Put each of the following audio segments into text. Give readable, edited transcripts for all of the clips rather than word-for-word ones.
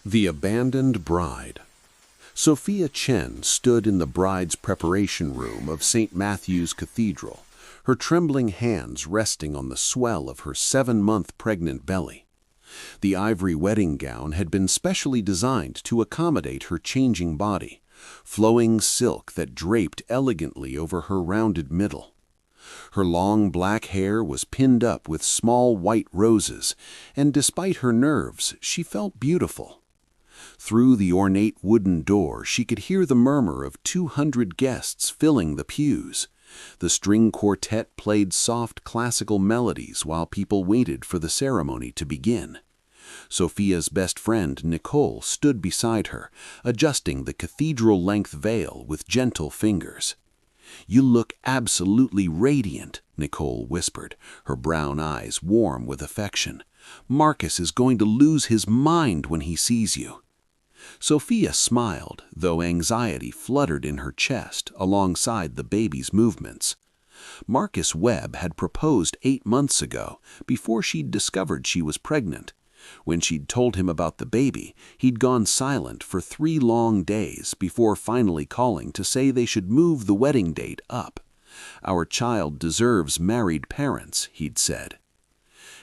The Abandoned Bride. Sophia Chen stood in the bride's preparation room of St. Matthew's Cathedral, her trembling hands resting on the swell of her 7-month pregnant belly. The ivory wedding gown had been specially designed to accommodate her changing body, flowing silk that draped elegantly over her rounded middle. Her long black hair was pinned up with small white roses, and despite her nerves, she felt beautiful. Through the ornate wooden door, she could hear the murmur of 200 guests filling the pews. The string quartet played soft classical melodies while people waited for the ceremony to begin. Sophia's best friend, Nicole, stood beside her, adjusting the cathedral-length veil with gentle fingers. "You look absolutely radiant," Nicole whispered, her brown eyes warm with affection. "Marcus is going to lose his mind when he sees you." Sophia smiled, though anxiety fluttered in her chest alongside the baby's movements. Marcus Webb had proposed 8 months ago, before she'd discovered she was pregnant. When she'd told him about the baby, he'd gone silent for 3 long days before finally calling to say they should move the wedding date up. "Our child deserves married parents," he'd said.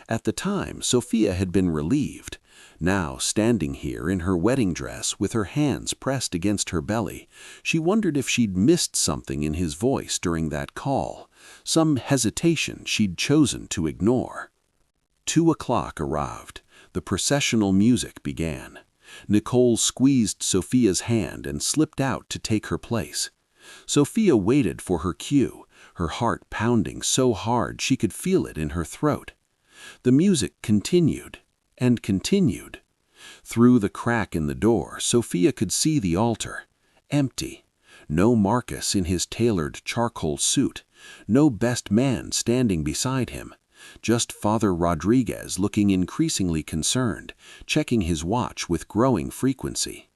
At the time, Sophia had been relieved. Now, standing here in her wedding dress with her hands pressed against her belly, she wondered if she'd missed something in his voice during that call, some hesitation she'd chosen to ignore. 2 o'clock arrived. The processional music began. Nicole squeezed Sophia's hand and slipped out to take her place. Sophia waited for her cue, her heart pounding so hard she could feel it in her throat. The music continued and continued. Through the crack in the door, Sophia could see the altar. Empty. No Marcus in his tailored charcoal suit. No best man standing beside him. Just Father Rodriguez looking increasingly concerned, checking his watch with growing frequency.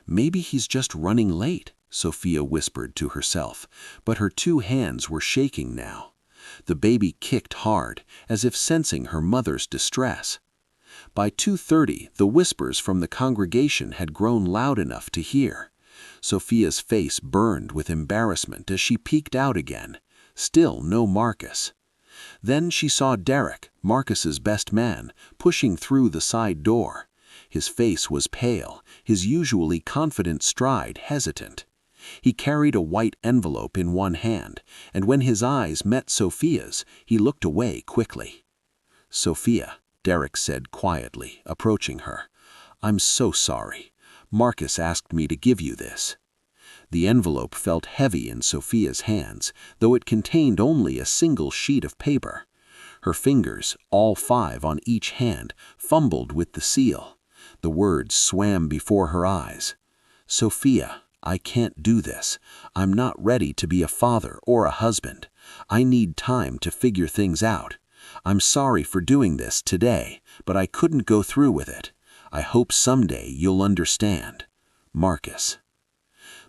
"Maybe he's just running late," Sophia whispered to herself, but her 2 hands were shaking now. The baby kicked hard, as if sensing her mother's distress. By 2:30, the whispers from the congregation had grown loud enough to hear. Sophia's face burned with embarrassment as she peeked out again. Still no Marcus. Then she saw Derek, Marcus's best man, pushing through the side door. His face was pale, his usually confident stride hesitant. He carried a white envelope in one hand, and when his eyes met Sophia's, he looked away quickly. "Sophia," Derek said quietly, approaching her, "I'm so sorry. Marcus asked me to give you this." The envelope felt heavy in Sophia's hands, though it contained only a single sheet of paper. Her fingers, all 5 on each hand, fumbled with the seal. The words swam before her eyes. "Sophia, I can't do this. I'm not ready to be a father or a husband. I need time to figure things out. I'm sorry for doing this today, but I couldn't go through with it. I hope someday you'll understand. Marcus."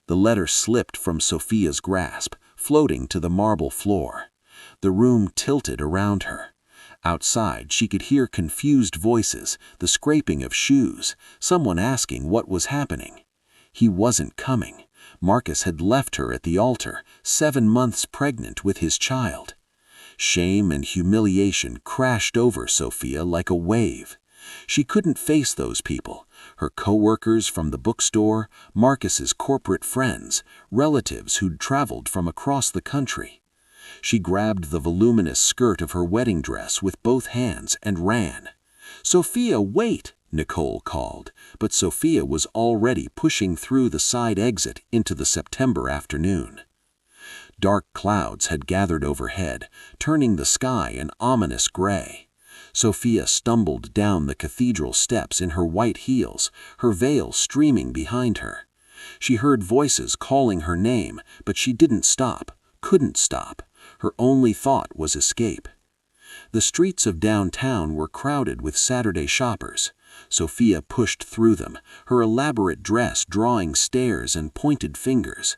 The letter slipped from Sophia's grasp, floating to the marble floor. The room tilted around her. Outside, she could hear confused voices, the scraping of shoes, someone asking what was happening. He wasn't coming. Marcus had left her at the altar, 7 months pregnant with his child. Shame and humiliation crashed over Sophia like a wave. She couldn't face those people, her co-workers from the bookstore, Marcus's corporate friends, relatives who'd traveled from across the country. She grabbed the voluminous skirt of her wedding dress with both hands and ran. "Sophia, wait!" Nicole called, but Sophia was already pushing through the side exit into the September afternoon. Dark clouds had gathered overhead, turning the sky an ominous gray. Sophia stumbled down the cathedral steps in her white heels, her veil streaming behind her. She heard voices calling her name, but she didn't stop, couldn't stop. Her only thought was escape. The streets of downtown were crowded with Saturday shoppers. Sophia pushed through them, her elaborate dress drawing stares and pointed fingers.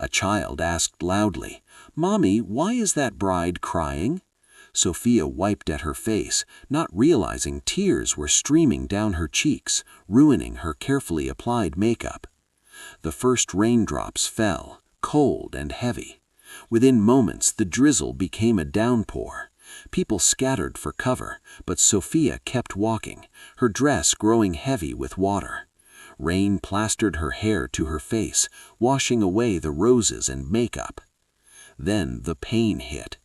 A child asked loudly, "Mommy, why is that bride crying?" Sophia wiped at her face, not realizing tears were streaming down her cheeks, ruining her carefully applied makeup. The first raindrops fell, cold and heavy. Within moments, the drizzle became a downpour. People scattered for cover, but Sophia kept walking, her dress growing heavy with water. Rain plastered her hair to her face, washing away the roses and makeup. Then the pain hit.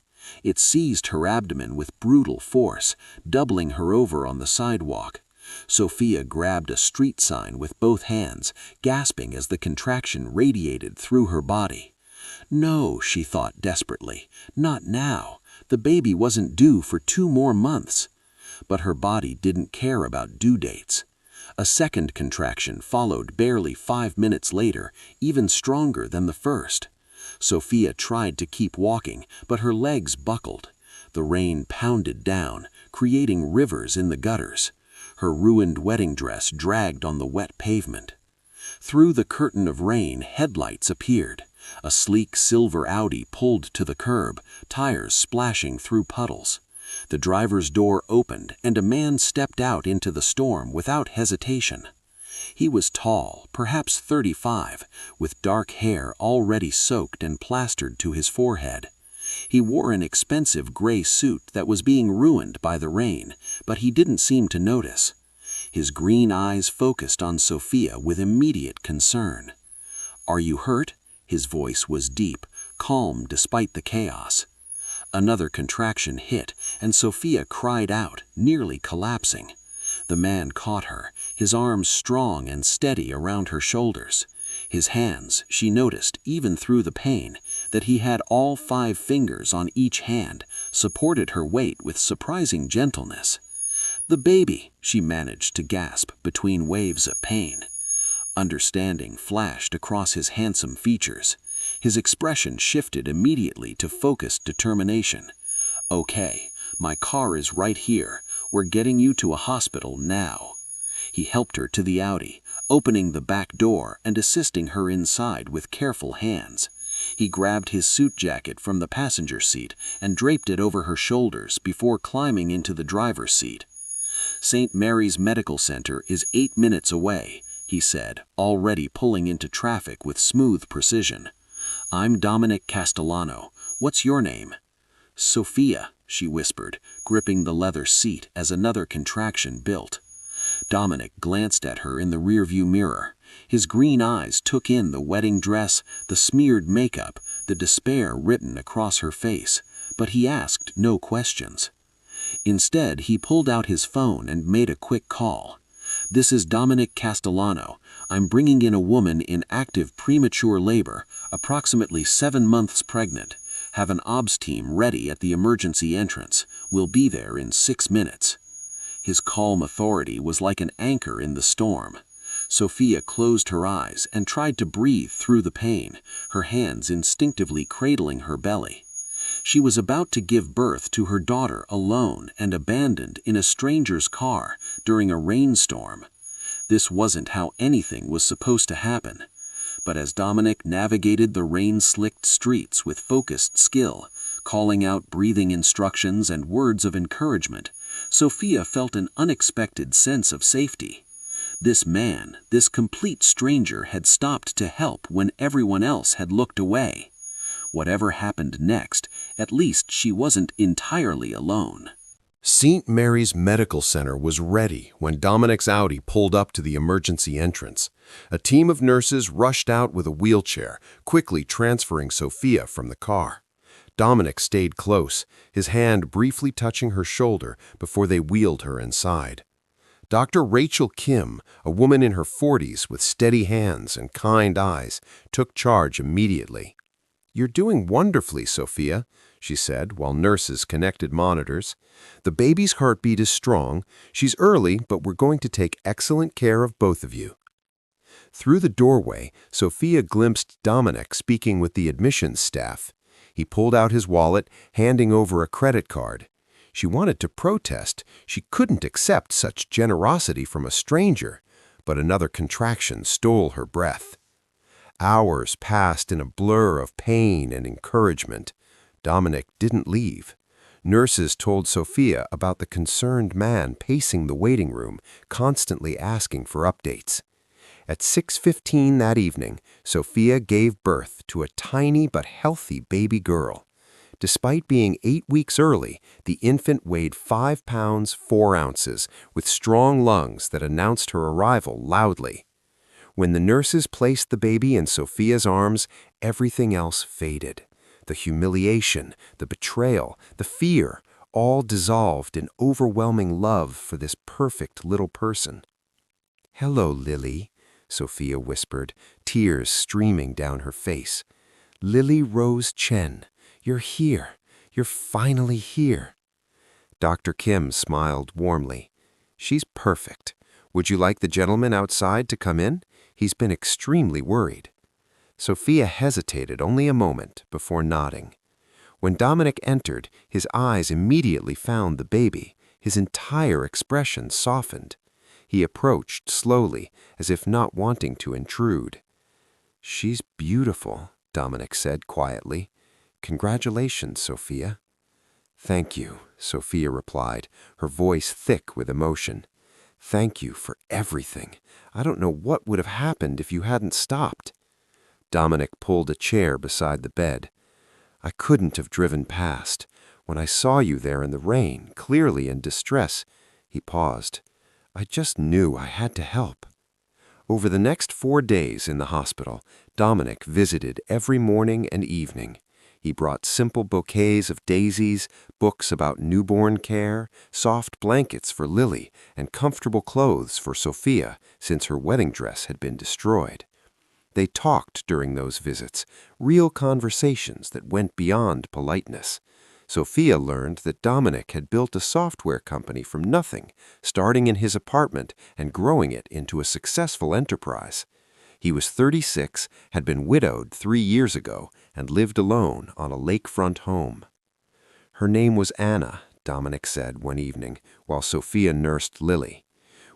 It seized her abdomen with brutal force, doubling her over on the sidewalk. Sophia grabbed a street sign with both hands, gasping as the contraction radiated through her body. No, she thought desperately, not now. The baby wasn't due for 2 more months. But her body didn't care about due dates. A second contraction followed barely 5 minutes later, even stronger than the first. Sophia tried to keep walking, but her legs buckled. The rain pounded down, creating rivers in the gutters. Her ruined wedding dress dragged on the wet pavement. Through the curtain of rain, headlights appeared. A sleek silver Audi pulled to the curb, tires splashing through puddles. The driver's door opened, and a man stepped out into the storm without hesitation. He was tall, perhaps 35, with dark hair already soaked and plastered to his forehead. He wore an expensive gray suit that was being ruined by the rain, but he didn't seem to notice. His green eyes focused on Sophia with immediate concern. "Are you hurt?" His voice was deep, calm despite the chaos. Another contraction hit, and Sophia cried out, nearly collapsing. The man caught her, his arms strong and steady around her shoulders. His hands, she noticed, even through the pain, that he had all 5 fingers on each hand, supported her weight with surprising gentleness. "The baby," she managed to gasp between waves of pain. Understanding flashed across his handsome features. His expression shifted immediately to focused determination. "Okay, my car is right here. We're getting you to a hospital now." He helped her to the Audi, opening the back door and assisting her inside with careful hands. He grabbed his suit jacket from the passenger seat and draped it over her shoulders before climbing into the driver's seat. "St. Mary's Medical Center is 8 minutes away," he said, already pulling into traffic with smooth precision. "I'm Dominic Castellano. What's your name?" "Sophia," she whispered, gripping the leather seat as another contraction built. Dominic glanced at her in the rearview mirror. His green eyes took in the wedding dress, the smeared makeup, the despair written across her face, but he asked no questions. Instead, he pulled out his phone and made a quick call. "This is Dominic Castellano. I'm bringing in a woman in active premature labor, approximately 7 months pregnant. Have an OBS team ready at the emergency entrance. We'll be there in 6 minutes." His calm authority was like an anchor in the storm. Sophia closed her eyes and tried to breathe through the pain, her hands instinctively cradling her belly. She was about to give birth to her daughter alone and abandoned in a stranger's car during a rainstorm. This wasn't how anything was supposed to happen. But as Dominic navigated the rain-slicked streets with focused skill, calling out breathing instructions and words of encouragement, Sophia felt an unexpected sense of safety. This man, this complete stranger, had stopped to help when everyone else had looked away. Whatever happened next, at least she wasn't entirely alone. St. Mary's Medical Center was ready when Dominic's Audi pulled up to the emergency entrance. A team of nurses rushed out with a wheelchair, quickly transferring Sophia from the car. Dominic stayed close, his hand briefly touching her shoulder before they wheeled her inside. Dr. Rachel Kim, a woman in her 40s with steady hands and kind eyes, took charge immediately. "You're doing wonderfully, Sophia," she said while nurses connected monitors. "The baby's heartbeat is strong. She's early, but we're going to take excellent care of both of you." Through the doorway, Sophia glimpsed Dominic speaking with the admissions staff. He pulled out his wallet, handing over a credit card. She wanted to protest. She couldn't accept such generosity from a stranger, but another contraction stole her breath. Hours passed in a blur of pain and encouragement. Dominic didn't leave. Nurses told Sophia about the concerned man pacing the waiting room, constantly asking for updates. At 6:15 that evening, Sophia gave birth to a tiny but healthy baby girl. Despite being 8 weeks early, the infant weighed 5 pounds 4 ounces, with strong lungs that announced her arrival loudly. When the nurses placed the baby in Sophia's arms, everything else faded. The humiliation, the betrayal, the fear, all dissolved in overwhelming love for this perfect little person. "Hello, Lily," Sophia whispered, tears streaming down her face. "Lily Rose Chen, you're here. You're finally here." Dr. Kim smiled warmly. "She's perfect. Would you like the gentleman outside to come in? He's been extremely worried." Sophia hesitated only a moment before nodding. When Dominic entered, his eyes immediately found the baby. His entire expression softened. He approached slowly, as if not wanting to intrude. "She's beautiful," Dominic said quietly. "Congratulations, Sophia." "Thank you," Sophia replied, her voice thick with emotion. "Thank you for everything. I don't know what would have happened if you hadn't stopped." Dominic pulled a chair beside the bed. "I couldn't have driven past. When I saw you there in the rain, clearly in distress," he paused. "I just knew I had to help." Over the next 4 days in the hospital, Dominic visited every morning and evening. He brought simple bouquets of daisies, books about newborn care, soft blankets for Lily, and comfortable clothes for Sophia, since her wedding dress had been destroyed. They talked during those visits, real conversations that went beyond politeness. Sophia learned that Dominic had built a software company from nothing, starting in his apartment and growing it into a successful enterprise. He was 36, had been widowed 3 years ago, and lived alone on a lakefront home. "Her name was Anna," Dominic said one evening, while Sophia nursed Lily.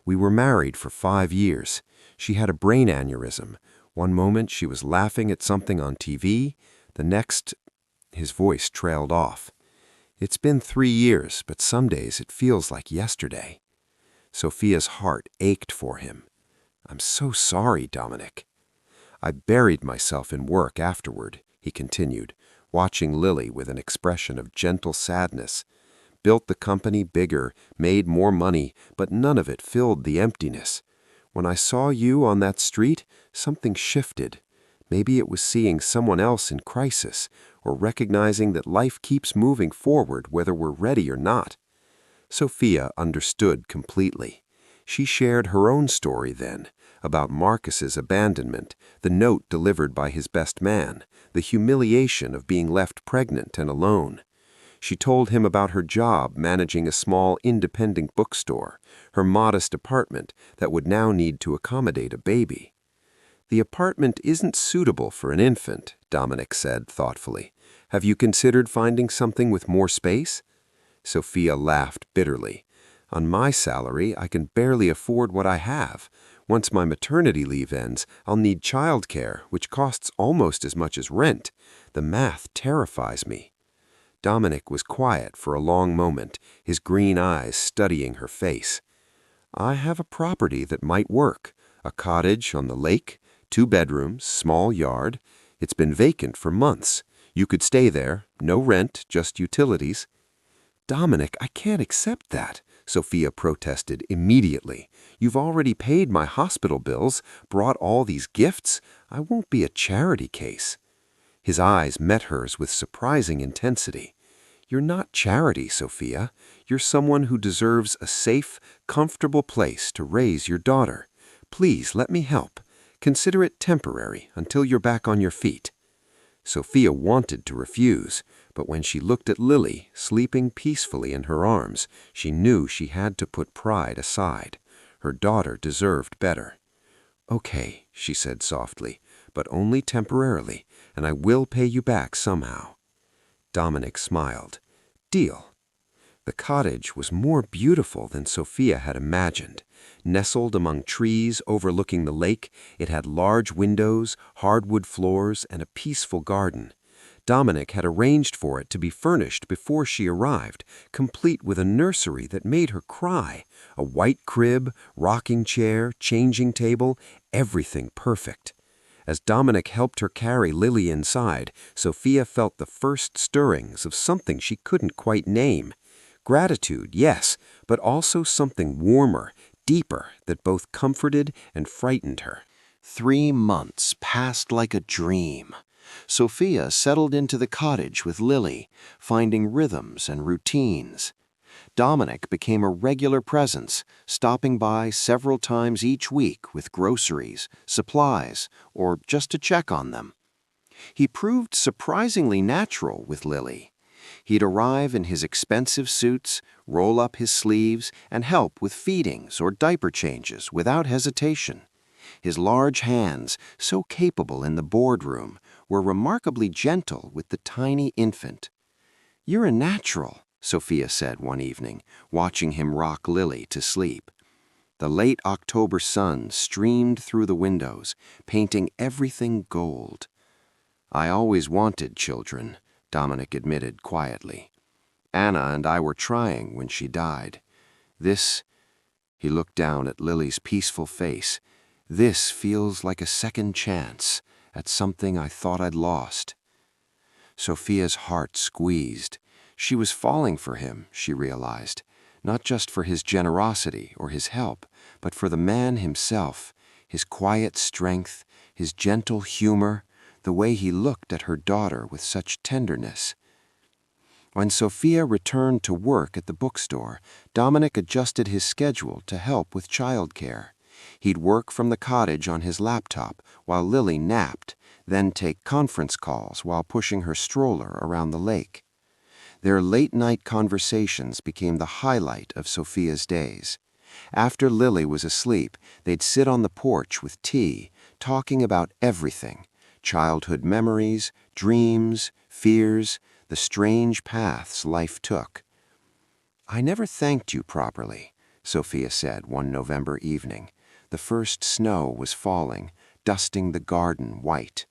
"We were married for 5 years. She had a brain aneurysm. One moment she was laughing at something on TV, the next—" His voice trailed off. "It's been 3 years, but some days it feels like yesterday." Sophia's heart ached for him. "I'm so sorry, Dominic." "I buried myself in work afterward," he continued, watching Lily with an expression of gentle sadness. "Built the company bigger, made more money, but none of it filled the emptiness. When I saw you on that street, something shifted. Maybe it was seeing someone else in crisis, or recognizing that life keeps moving forward whether we're ready or not." Sophia understood completely. She shared her own story then, about Marcus's abandonment, the note delivered by his best man, the humiliation of being left pregnant and alone. She told him about her job managing a small independent bookstore, her modest apartment that would now need to accommodate a baby. "The apartment isn't suitable for an infant," Dominic said thoughtfully. "Have you considered finding something with more space?" Sophia laughed bitterly. "On my salary, I can barely afford what I have. Once my maternity leave ends, I'll need childcare, which costs almost as much as rent. The math terrifies me." Dominic was quiet for a long moment, his green eyes studying her face. "I have a property that might work. A cottage on the lake, 2 bedrooms, small yard. It's been vacant for months. You could stay there, no rent, just utilities." "Dominic, I can't accept that," Sophia protested immediately. "You've already paid my hospital bills, brought all these gifts. I won't be a charity case." His eyes met hers with surprising intensity. "You're not charity, Sophia. You're someone who deserves a safe, comfortable place to raise your daughter. Please let me help. Consider it temporary until you're back on your feet." Sophia wanted to refuse, but when she looked at Lily, sleeping peacefully in her arms, she knew she had to put pride aside. Her daughter deserved better. "Okay," she said softly, "but only temporarily, and I will pay you back somehow." Dominic smiled. "Deal." The cottage was more beautiful than Sophia had imagined. Nestled among trees overlooking the lake, it had large windows, hardwood floors, and a peaceful garden. Dominic had arranged for it to be furnished before she arrived, complete with a nursery that made her cry, a white crib, rocking chair, changing table, everything perfect. As Dominic helped her carry Lily inside, Sophia felt the first stirrings of something she couldn't quite name. Gratitude, yes, but also something warmer, deeper, that both comforted and frightened her. 3 months passed like a dream. Sophia settled into the cottage with Lily, finding rhythms and routines. Dominic became a regular presence, stopping by several times each week with groceries, supplies, or just to check on them. He proved surprisingly natural with Lily. He'd arrive in his expensive suits, roll up his sleeves, and help with feedings or diaper changes without hesitation. His large hands, so capable in the boardroom, were remarkably gentle with the tiny infant. "You're a natural," Sophia said one evening, watching him rock Lily to sleep. The late October sun streamed through the windows, painting everything gold. "I always wanted children," Dominic admitted quietly. "Anna and I were trying when she died. This," he looked down at Lily's peaceful face, "this feels like a second chance at something I thought I'd lost." Sophia's heart squeezed. She was falling for him, she realized, not just for his generosity or his help, but for the man himself, his quiet strength, his gentle humor, the way he looked at her daughter with such tenderness. When Sophia returned to work at the bookstore, Dominic adjusted his schedule to help with childcare. He'd work from the cottage on his laptop while Lily napped, then take conference calls while pushing her stroller around the lake. Their late-night conversations became the highlight of Sophia's days. After Lily was asleep, they'd sit on the porch with tea, talking about everything: childhood memories, dreams, fears, the strange paths life took. "I never thanked you properly," Sophia said one November evening. The first snow was falling, dusting the garden white.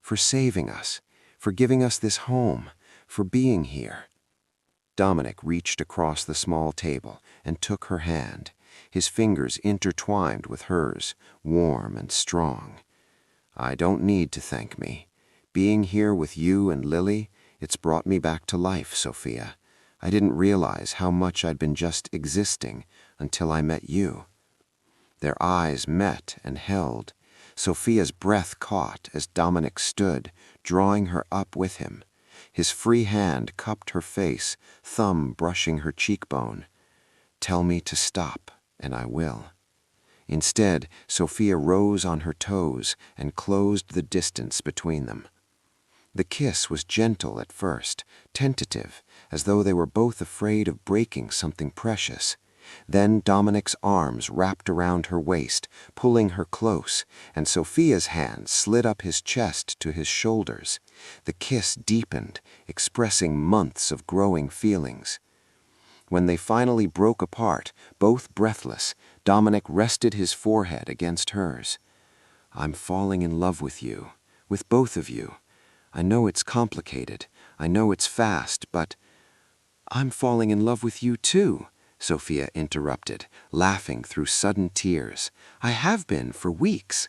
"For saving us, for giving us this home, for being here." Dominic reached across the small table and took her hand, his fingers intertwined with hers, warm and strong. "I don't need to thank me. Being here with you and Lily, it's brought me back to life, Sophia. I didn't realize how much I'd been just existing until I met you." Their eyes met and held. Sophia's breath caught as Dominic stood, drawing her up with him. His free hand cupped her face, thumb brushing her cheekbone. "Tell me to stop, and I will." Instead, Sophia rose on her toes and closed the distance between them. The kiss was gentle at first, tentative, as though they were both afraid of breaking something precious. Then Dominic's arms wrapped around her waist, pulling her close, and Sophia's hand slid up his chest to his shoulders. The kiss deepened, expressing months of growing feelings. When they finally broke apart, both breathless, Dominic rested his forehead against hers. "I'm falling in love with you, with both of you. I know it's complicated, I know it's fast, but—" "I'm falling in love with you too," Sophia interrupted, laughing through sudden tears. "I have been for weeks."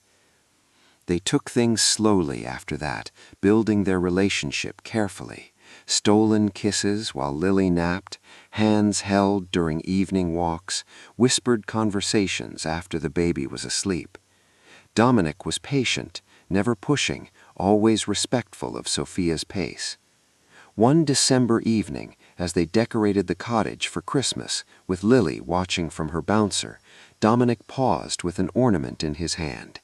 They took things slowly after that, building their relationship carefully. Stolen kisses while Lily napped, hands held during evening walks, whispered conversations after the baby was asleep. Dominic was patient, never pushing, always respectful of Sophia's pace. One December evening, as they decorated the cottage for Christmas, with Lily watching from her bouncer, Dominic paused with an ornament in his hand.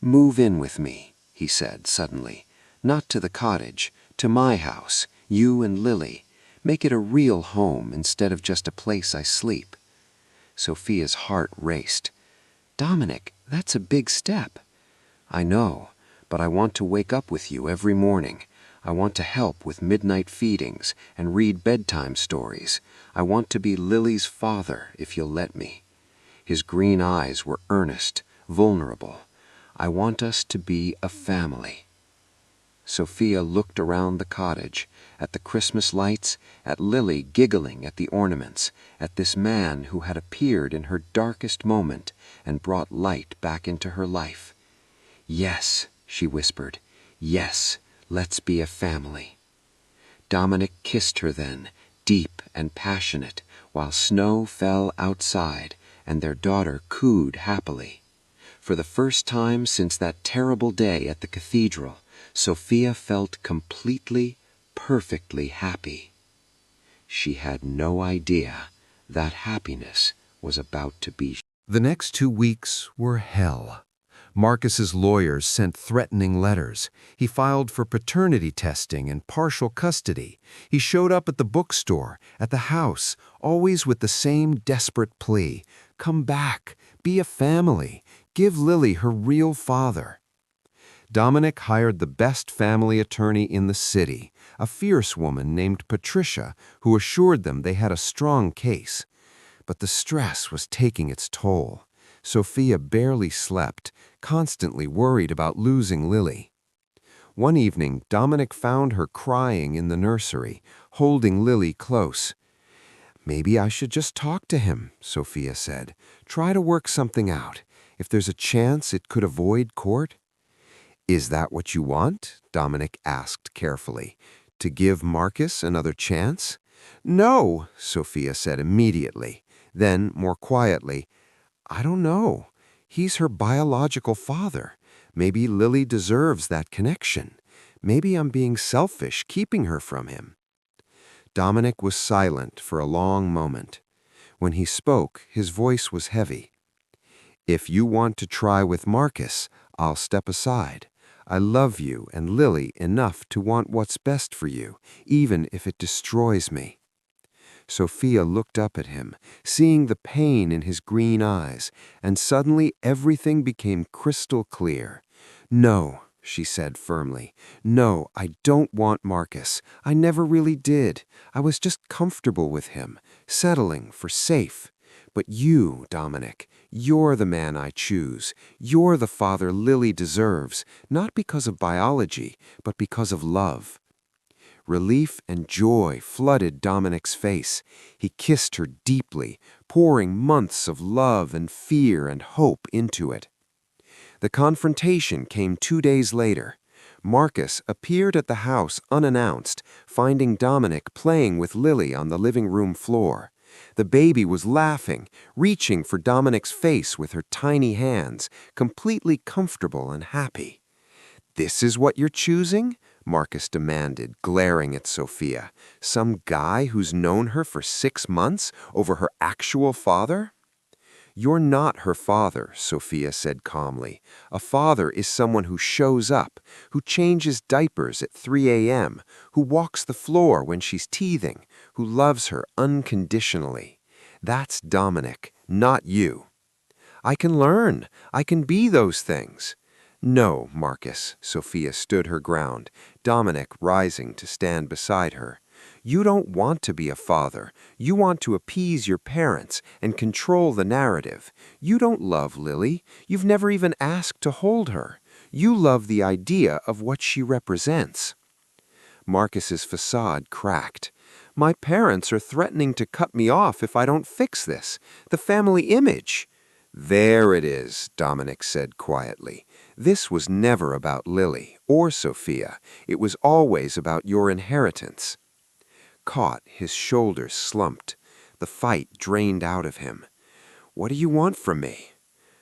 "Move in with me," he said suddenly. "Not to the cottage, to my house, you and Lily. Make it a real home instead of just a place I sleep." Sophia's heart raced. "Dominic, that's a big step." "I know, but I want to wake up with you every morning. I want to help with midnight feedings and read bedtime stories. I want to be Lily's father, if you'll let me." His green eyes were earnest, vulnerable. "I want us to be a family." Sophia looked around the cottage, at the Christmas lights, at Lily giggling at the ornaments, at this man who had appeared in her darkest moment and brought light back into her life. "Yes," she whispered, "yes, let's be a family." Dominic kissed her then, deep and passionate, while snow fell outside and their daughter cooed happily. For the first time since that terrible day at the cathedral, Sophia felt completely, perfectly happy. She had no idea that happiness was about to be. The next 2 weeks were hell. Marcus's lawyers sent threatening letters. He filed for paternity testing and partial custody. He showed up at the bookstore, at the house, always with the same desperate plea. Come back, be a family, give Lily her real father. Dominic hired the best family attorney in the city, a fierce woman named Patricia, who assured them they had a strong case. But the stress was taking its toll. Sophia barely slept, constantly worried about losing Lily. One evening, Dominic found her crying in the nursery, holding Lily close. "Maybe I should just talk to him," Sophia said. "Try to work something out. If there's a chance it could avoid court." "Is that what you want?" Dominic asked carefully. "To give Marcus another chance?" "No," Sophia said immediately. Then, more quietly, "I don't know. He's her biological father. Maybe Lily deserves that connection. Maybe I'm being selfish, keeping her from him." Dominic was silent for a long moment. When he spoke, his voice was heavy. "If you want to try with Marcus, I'll step aside. I love you and Lily enough to want what's best for you, even if it destroys me." Sophia looked up at him, seeing the pain in his green eyes, and suddenly everything became crystal clear. "No," she said firmly. "No, I don't want Marcus. I never really did. I was just comfortable with him, settling for safe. But you, Dominic, you're the man I choose. You're the father Lily deserves, not because of biology, but because of love." Relief and joy flooded Dominic's face. He kissed her deeply, pouring months of love and fear and hope into it. The confrontation came 2 days later. Marcus appeared at the house unannounced, finding Dominic playing with Lily on the living room floor. The baby was laughing, reaching for Dominic's face with her tiny hands, completely comfortable and happy. "This is what you're choosing?" Marcus demanded, glaring at Sophia. "Some guy who's known her for 6 months over her actual father?" "You're not her father," Sophia said calmly. "A father is someone who shows up, who changes diapers at 3 a.m., who walks the floor when she's teething, who loves her unconditionally. That's Dominic, not you." "I can learn. I can be those things." "No, Marcus," Sophia stood her ground, Dominic rising to stand beside her. "You don't want to be a father. You want to appease your parents and control the narrative. You don't love Lily. You've never even asked to hold her. You love the idea of what she represents." Marcus's facade cracked. "My parents are threatening to cut me off if I don't fix this. The family image." "There it is," Dominic said quietly. "This was never about Lily or Sophia. It was always about your inheritance." Caught, his shoulders slumped. The fight drained out of him. "What do you want from me?"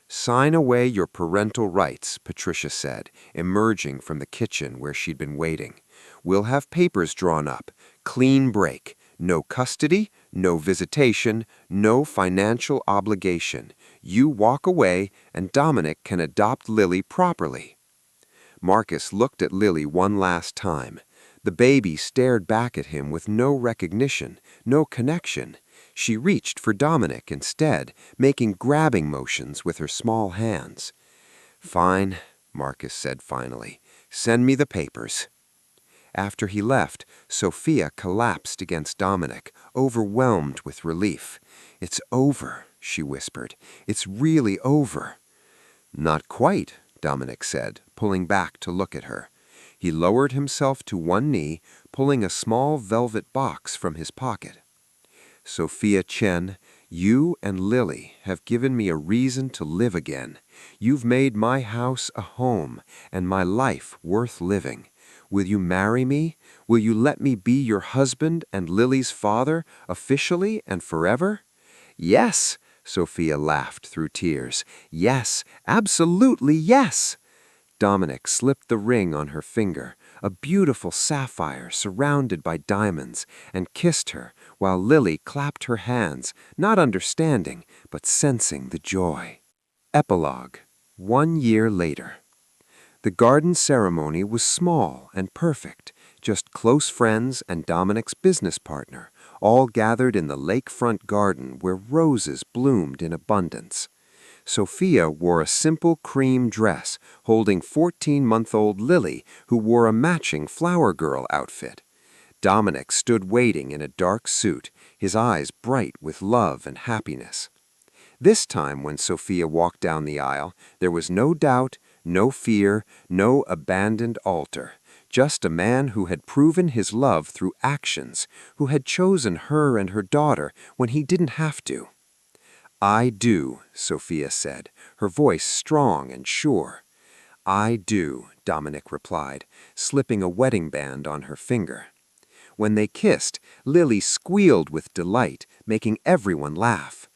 "Sign away your parental rights," Patricia said, emerging from the kitchen where she'd been waiting. "We'll have papers drawn up. Clean break. No custody, no visitation, no financial obligation. You walk away, and Dominic can adopt Lily properly." Marcus looked at Lily one last time. The baby stared back at him with no recognition, no connection. She reached for Dominic instead, making grabbing motions with her small hands. "Fine," Marcus said finally. "Send me the papers." After he left, Sophia collapsed against Dominic, overwhelmed with relief. "It's over," she whispered. "It's really over." "Not quite," Dominic said, pulling back to look at her. He lowered himself to one knee, pulling a small velvet box from his pocket. Sophia Chen, you and Lily have given me a reason to live again. You've made my house a home and my life worth living. Will you marry me? Will you let me be your husband and Lily's father, officially and forever? Yes, Sophia laughed through tears. Yes, absolutely yes. Dominic slipped the ring on her finger, a beautiful sapphire surrounded by diamonds, and kissed her, while Lily clapped her hands, not understanding, but sensing the joy. Epilogue. 1 year later. The garden ceremony was small and perfect, just close friends and Dominic's business partner, all gathered in the lakefront garden where roses bloomed in abundance. Sophia wore a simple cream dress, holding 14-month-old Lily, who wore a matching flower girl outfit. Dominic stood waiting in a dark suit, his eyes bright with love and happiness. This time when Sophia walked down the aisle, there was no doubt, no fear, no abandoned altar. Just a man who had proven his love through actions, who had chosen her and her daughter when he didn't have to. I do, Sophia said, her voice strong and sure. I do, Dominic replied, slipping a wedding band on her finger. When they kissed, Lily squealed with delight, making everyone laugh.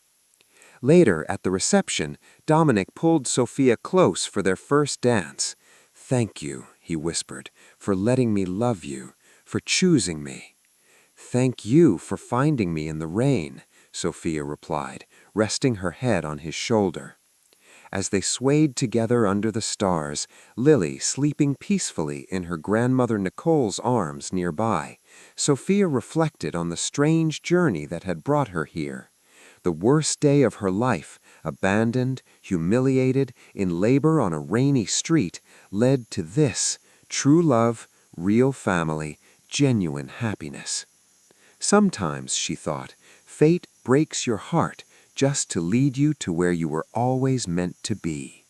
Later, at the reception, Dominic pulled Sophia close for their first dance. Thank you, he whispered, for letting me love you, for choosing me. Thank you for finding me in the rain, Sophia replied, resting her head on his shoulder. As they swayed together under the stars, Lily sleeping peacefully in her grandmother Nicole's arms nearby, Sophia reflected on the strange journey that had brought her here. The worst day of her life, abandoned, humiliated, in labor on a rainy street, led to this: true love, real family, genuine happiness. Sometimes, she thought, fate breaks your heart just to lead you to where you were always meant to be.